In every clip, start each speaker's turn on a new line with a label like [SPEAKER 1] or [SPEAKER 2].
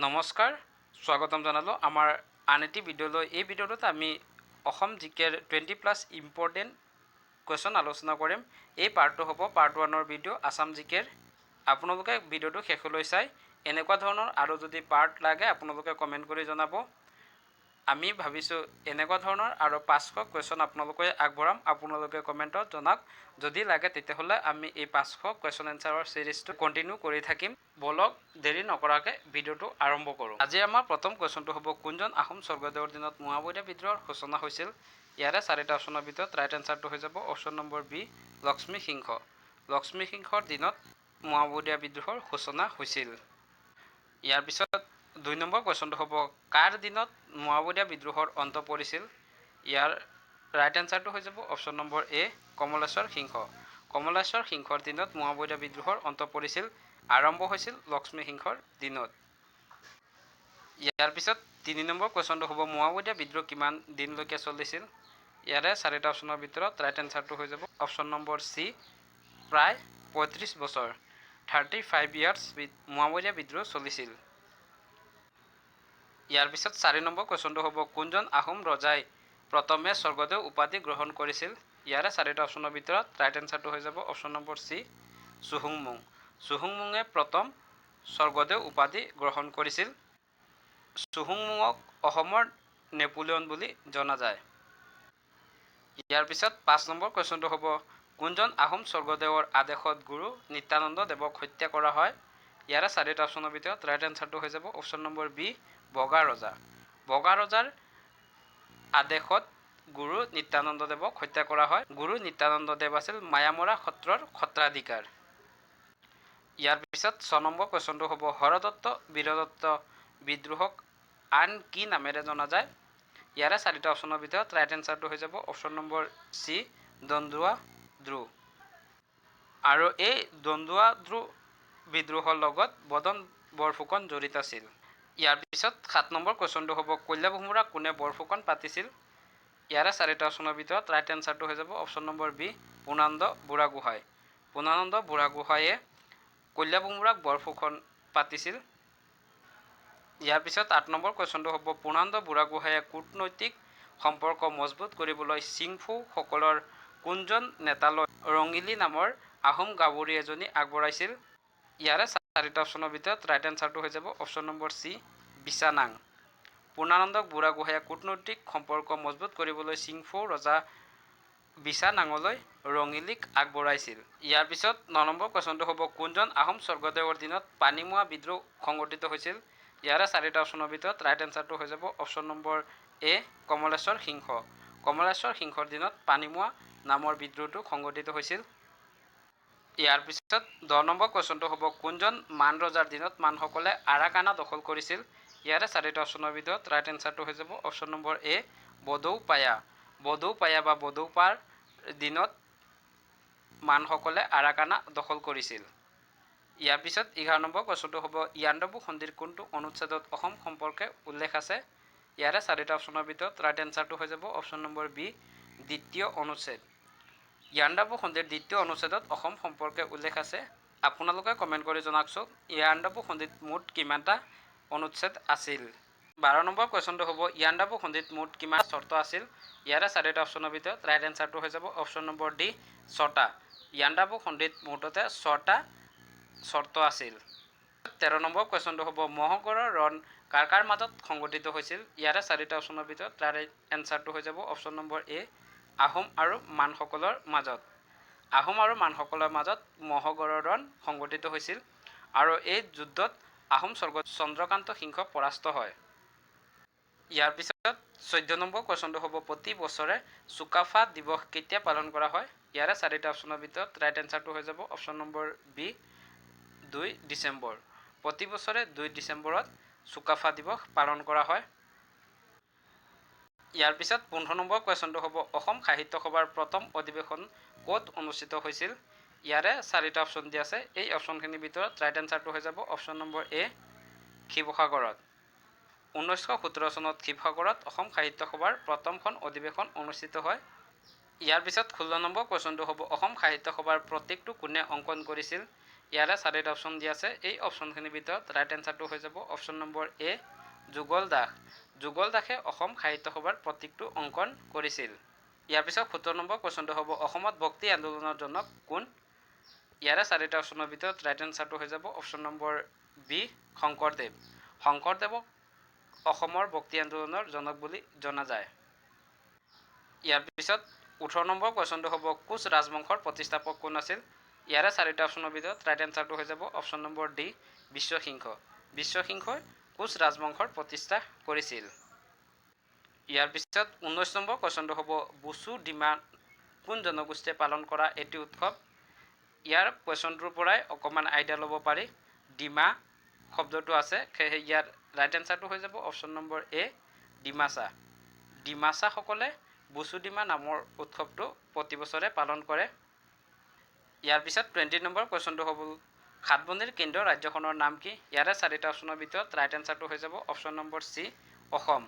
[SPEAKER 1] নমস্কাৰ, স্বাগতম জনালোঁ আমাৰ আন এটি ভিডিঅ'লৈ। এই ভিডিঅ'টোত আমি অসম জিকেৰ 20+ ইম্পৰ্টেণ্ট কুৱেশ্যন আলোচনা কৰিম। এই পাৰ্টটো হ'ব পাৰ্ট 1ৰ ভিডিঅ' আছাম জিকেৰ। আপোনালোকে ভিডিঅ'টো শেষলৈ চাই এনেকুৱা ধৰণৰ আৰু যদি পাৰ্ট লাগে আপোনালোকে কমেণ্ট কৰি জনাব। আমি ভাবিছোঁ এনেকুৱা ধৰণৰ আৰু 500 কুৱেশ্যন আপোনালোকে আগবঢ়াম। আপোনালোকে কমেণ্টত জনাওক। যদি লাগে তেতিয়াহ'লে আমি এই 500 কুৱেশ্যন এনচাৰৰ ছিৰিজটো কণ্টিনিউ কৰি থাকিম। বলক দেৰি নকৰাকৈ ভিডিঅ'টো আৰম্ভ কৰোঁ। আজি আমাৰ প্ৰথম কুৱেশ্যনটো হ'ব, কোনজন আহোম স্বৰ্গদেৱৰ দিনত মোৱামৰীয়া বিদ্ৰোহৰ সূচনা হৈছিল? ইয়াৰে 4টা অপশ্যনৰ ভিতৰত ৰাইট এনচাৰটো হৈ যাব অপশ্যন নম্বৰ বি, লক্ষ্মী সিংহ। লক্ষ্মী সিংহৰ দিনত মোৱামৰীয়া বিদ্ৰোহৰ সূচনা হৈছিল। ইয়াৰ পিছত 2 নম্বৰ কুৱেশ্যনটো হ'ব, কাৰ দিনত মোৱামৰীয়া বিদ্ৰোহৰ অন্ত পৰিছিল? ইয়াৰ ৰাইট এনচাৰটো হৈ যাব অপশ্যন নম্বৰ এ, কমলেশ্বৰ সিংহ। কমলেশ্বৰ সিংহৰ দিনত মোৱামৰীয়া বিদ্ৰোহৰ অন্ত পৰিছিল। আৰম্ভ হৈছিল লক্ষ্মী সিংহৰ দিনত। ইয়াৰ পিছত 3 নম্বৰ কুৱেশ্যনটো হ'ব, মোৱামৰীয়া বিদ্ৰোহ কিমান দিনলৈকে চলিছিল? ইয়াৰে 4টা অপশ্যনৰ ভিতৰত ৰাইট এনচাৰটো হৈ যাব অপশ্যন নম্বৰ চি, প্ৰায় 35 বছৰ। 35 ইয়াৰ্ছ মোৱামৰীয়া বিদ্ৰোহ চলিছিল। ইয়াৰ পিছত 4 নম্বৰ কুৱেশ্যনটো হ'ব, কোনজন আহোম ৰজাই প্ৰথমে স্বৰ্গদেউ উপাধি গ্ৰহণ কৰিছিল? ইয়াৰে 4টা অপশ্যনৰ ভিতৰত ৰাইট এনচাৰটো হৈ যাব অপশ্যন নম্বৰ চি, চুহুংমুং। চুহুংমুঙে প্ৰথম স্বৰ্গদেউ উপাধি গ্ৰহণ কৰিছিল। চুহুংমুঙক অসমৰ নেপোলিয়ন বুলি জনা যায়। ইয়াৰ পিছত 5 নম্বৰ কুৱেশ্যনটো হ'ব, কোনজন আহোম স্বৰ্গদেৱৰ আদেশত গুৰু নিত্যানন্দ দেৱক হত্যা কৰা হয়? ইয়াৰে 4টা অপশ্যনৰ ভিতৰত ৰাইট এনচাৰটো হৈ যাব অপশ্যন নম্বৰ বি, বগা ৰজা। বগা ৰজাৰ আদেশত গুৰু নিত্যানন্দ দেৱক হত্যা কৰা হয়। গুৰু নিত্যানন্দ দেৱ আছিল মায়ামৰা সত্ৰৰ সত্ৰাধিকাৰ। ইয়াৰ পিছত 6 নম্বৰ কুৱেশ্যনটো হ'ব, হৰদত্ত বীৰদত্ত বিদ্ৰোহক আন কি নামেৰে জনা যায়? ইয়াৰে 4টা অপশ্যনৰ ভিতৰত ৰাইট এনচাৰটো হৈ যাব অপশ্যন নম্বৰ চি, দন্দুৱা দ্ৰোহ। আৰু এই দন্দুৱা দ্ৰোহ বিদ্ৰোহৰ লগত বদন বৰফুকন জড়িত আছিল। ইয়াৰ পিছত 7 নম্বৰ কুৱেশ্যনটো হ'ব, কলিয়া ভোমোৰা কোনে বৰফুকন পাতিছিল? ইয়াৰে 4টা অপশ্যনৰ ভিতৰত ৰাইট এনচাৰটো হৈ যাব option number B, Purnananda Burhagohain. Purnananda বুঢ়াগোহাঁয়ে কলিয়া ভোমোৰাক বৰফুকন পাতিছিল। ইয়াৰ পিছত 8 নম্বৰ কুৱেশ্যনটো হ'ব, পূৰ্ণানন্দ বুঢ়াগোহাঁয়ে কূটনৈতিক সম্পৰ্ক মজবুত কৰিবলৈ চিংফৌ সকলৰ কোনজন নেতালৈ ৰঙিলী নামৰ আহোম গাভৰু এজনী আগবঢ়াইছিল? ইয়াৰে 4টা অপশ্যনৰ ভিতৰত ৰাইট এনচাৰটো হৈ যাব অপশ্যন নম্বৰ চি, বিছানাং। পূৰ্ণানন্দ বুঢ়াগোহাঁয়ে কূটনৈতিক সম্পৰ্ক মজবুত কৰিবলৈ চিংফৌ ৰজা বিছানাঙলৈ ৰঙিলীক আগবঢ়াইছিল। ইয়াৰ পিছত 9 নম্বৰ কুৱেশ্যনটো হ'ব, কোনজন আহোম স্বৰ্গদেৱৰ দিনত পানীমোৱা বিদ্ৰোহ সংঘটিত হৈছিল? ইয়াৰে 4টা অপশ্যনৰ ভিতৰত ৰাইট এনচাৰটো হৈ যাব অপশ্যন নম্বৰ এ, কমলেশ্বৰ সিংহ। কমলেশ্বৰ সিংহৰ দিনত পানীমোৱা নামৰ বিদ্ৰোহটো সংঘটিত হৈছিল। ইয়াৰ পিছত 10 নম্বৰ কুৱেশ্যনটো হ'ব, কোনজন মান ৰজাৰ দিনত মানসকলে আৰাকানা দখল কৰিছিল? ইয়াৰে 4টা অপশ্যনৰ ভিতৰত ৰাইট এনচাৰটো হৈ যাব অপশ্যন নম্বৰ এ, বডৌপায়া। বডৌপায়া বা বডৌপাৰ দিনত মানসকলে আৰাকানা দখল কৰিছিল। ইয়াৰ পিছত 11 নম্বৰ কুৱেশ্যনটো হ'ব, ইয়াণ্ডাবু সন্ধিৰ কোনটো অনুচ্ছেদত অসম সম্পৰ্কে উল্লেখ আছে? ইয়াৰে 4টা অপশ্যনৰ ভিতৰত ৰাইট এনচাৰটো হৈ যাব অপশ্যন নম্বৰ বি, দ্বিতীয় অনুচ্ছেদ। ইয়াণ্ডাবু সন্ধিৰ দ্বিতীয় অনুচ্ছেদত অসম সম্পৰ্কে উল্লেখ আছে। আপোনালোকে কমেণ্ট কৰি জনাওকচোন ইয়াণ্ডাবু সন্ধিত মুঠ কিমানটা অনুচ্ছেদ আছিল? 12 নম্বৰ কুৱেশ্যনটো হ'ব, ইয়াণ্ডাবু সন্ধিত মুঠ কিমান চৰ্ত আছিল? ইয়াৰে 4টা অপশ্যনৰ ভিতৰত ৰাইট এনচাৰটো হৈ যাব অপশ্যন নম্বৰ ডি, 6টা। ইয়াণ্ডাবু সন্ধিত মুঠতে 6টা চৰ্ত আছিল। 13 নম্বৰ কুৱেশ্যনটো হ'ব, মহাসাগৰৰ ৰণ কাৰ কাৰ মাজত সংঘটিত হৈছিল? ইয়াৰে 4টা অপশ্যনৰ ভিতৰত ৰাইট এনচাৰটো হৈ যাব অপশ্যন নম্বৰ এ, আহোম আৰু মানসকলৰ মাজত। আহোম আৰু মানসকলৰ মাজত মহাসাগৰৰ ৰণ সংঘটিত হৈছিল। আৰু এই যুদ্ধত আহোম স্বৰ্গদেউ চন্দ্ৰকান্ত সিংহ পৰাস্ত হয়। ইয়াৰ পিছত 14 নম্বৰ কুৱেশ্যনটো হ'ব, প্ৰতি বছৰে চুকাফা দিৱস কেতিয়া পালন কৰা হয়? ইয়াৰে 4টা অপশ্যনৰ ভিতৰত ৰাইট এনচাৰটো হৈ যাব অপশ্যন নম্বৰ বি, 2 ডিচেম্বৰ। প্ৰতি বছৰে 2 ডিচেম্বৰত চুকাফা দিৱস পালন কৰা হয়। ইয়াৰ পিছত 15 নম্বৰ কুৱেশ্যনটো হ'ব, অসম সাহিত্য সভাৰ প্ৰথম অধিৱেশন ক'ত অনুষ্ঠিত হৈছিল? ইয়াৰে 4টা অপশ্যন দিয়া আছে। এই অপশ্যনখিনিৰ ভিতৰত ৰাইট এনচাৰটো হৈ যাব অপশ্যন নম্বৰ এ, শিৱসাগৰত। 1917 চনত শিৱসাগৰত অসম সাহিত্য সভাৰ প্ৰথমখন অধিৱেশন অনুষ্ঠিত হয়। ইয়াৰ পিছত 16 নম্বৰ কুৱেশ্যনটো হ'ব, অসম সাহিত্য সভাৰ প্ৰতীকটো কোনে অংকন কৰিছিল? ইয়াৰে 4টা অপশ্যন দিয়া আছে। এই অপশ্যনখিনিৰ ভিতৰত ৰাইট এনচাৰটো হৈ যাব অপশ্যন নম্বৰ এ যুগল দাস। যুগল দাসে অসম সাহিত্য সভাৰ প্ৰতীকটো অংকন কৰিছিল। ইয়াৰ পিছত 17 নম্বৰ কুৱেশ্যনটো হ'ব অসমত ভক্তি আন্দোলনৰ জনক কোন? ইয়াৰে 4টা অপশ্যনৰ ভিতৰত ৰাইট এনচাৰটো হৈ যাব অপশ্যন নম্বৰ বি শংকৰদেৱ। শংকৰদেৱক অসমৰ ভক্তি আন্দোলনৰ জনক বুলি জনা যায়। ইয়াৰ পিছত 18 নম্বৰ কুৱেশ্যনটো হ'ব কোচ ৰাজবংশৰ প্ৰতিষ্ঠাপক কোন আছিল? ইয়াৰে 4টা অপশ্যনৰ ভিতৰত ৰাইট এনচাৰটো হৈ যাব অপশ্যন নম্বৰ ডি বিশ্বসিংহ। বিশ্বসিংহই কোচ ৰাজবংশৰ প্ৰতিষ্ঠা কৰিছিল। ইয়াৰ পিছত 19 নম্বৰ কুৱেশ্যনটো হ'ব বুচু ডিমা কোন জনগোষ্ঠীয়ে পালন কৰা এটি উৎসৱ? ইয়াৰ কুৱেশ্যনটোৰ পৰাই অকণমান আইডিয়া ল'ব পাৰি। ডিমা শব্দটো আছে, সেয়েহে ইয়াৰ ৰাইট এনচাৰটো হৈ যাব অপশ্যন নম্বৰ এ ডিমাচা। ডিমাচাসকলে বুচু ডিমা নামৰ উৎসৱটো প্ৰতি বছৰে পালন কৰে। ইয়াৰ পিছত 20 নম্বৰ কুৱেশ্যনটো হ'ব সাতভনীৰ কেন্দ্ৰীয় ৰাজ্যখনৰ নাম কি? ইয়াৰে 4টা অপশ্যনৰ ভিতৰত ৰাইট এনচাৰটো হৈ যাব অপশ্যন নম্বৰ চি অসম।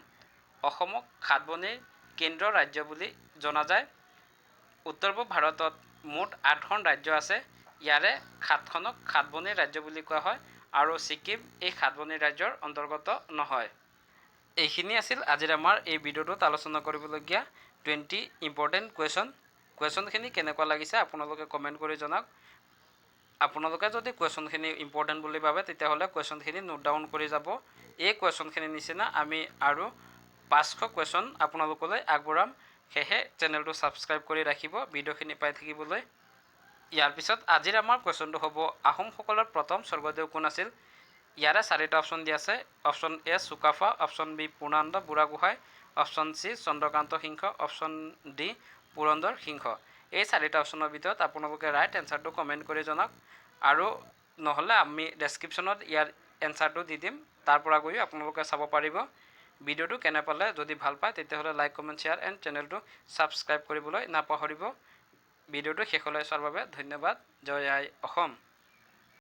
[SPEAKER 1] অসমক সাতভনীৰ কেন্দ্ৰীয় ৰাজ্য বুলি জনা যায়। উত্তৰ পূব ভাৰতত মুঠ 8খন ৰাজ্য আছে। ইয়াৰে 7খনক সাতভনীৰ ৰাজ্য বুলি কোৱা হয় আৰু ছিকিম এই সাতভনীৰ ৰাজ্যৰ অন্তৰ্গত নহয়। এইখিনি আছিল আজিৰ আমাৰ এই ভিডিঅ'টোত আলোচনা কৰিবলগীয়া 20 ইম্পৰ্টেণ্ট কুৱেশ্যন। কুৱেশ্যনখিনি কেনেকুৱা লাগিছে আপোনালোকে কমেণ্ট কৰি জনাওক। আপোনালোকে যদি কুৱেশ্যনখিনি ইম্পৰ্টেণ্ট বুলি ভাবে তেতিয়াহ'লে কুৱেশ্যনখিনি নোট ডাউন কৰি যাব। এই কুৱেশ্যনখিনিৰ নিচিনা আমি আৰু 500 কুৱেশ্যন আপোনালোকলৈ আগবঢ়াম। সেয়েহে চেনেলটো ছাবস্ক্ৰাইব কৰি ৰাখিব ভিডিঅ'খিনি পাই থাকিবলৈ। ইয়াৰ পিছত আজিৰ আমাৰ কুৱেশ্যনটো হ'ব আহোমসকলৰ প্ৰথম স্বৰ্গদেউ কোন আছিল? ইয়াৰে 4টা অপশ্যন দিয়া আছে। Option A Sukaphaa, option B Purnananda Burhagohain, option C Chandrakanta Singha, option D Purandar Singha. এই 4টা অপশ্যনৰ ভিতৰত আপোনালোকে ৰাইট এনচাৰটো কমেণ্ট কৰি জনাওক আৰু নহ'লে আমি ডেছক্ৰিপশ্যনত ইয়াৰ এনচাৰটো দি দিম, তাৰ পৰা গৈও আপোনালোকে চাব পাৰিব। ভিডিঅ'টো কেনে পালে, যদি ভাল পায় তেতিয়াহ'লে লাইক কমেণ্ট শ্বেয়াৰ এণ্ড চেনেলটো ছাবস্ক্ৰাইব কৰিবলৈ নাপাহৰিব। ভিডিঅ'টো শেষলৈ চোৱাৰ বাবে ধন্যবাদ। জয় আই অসম।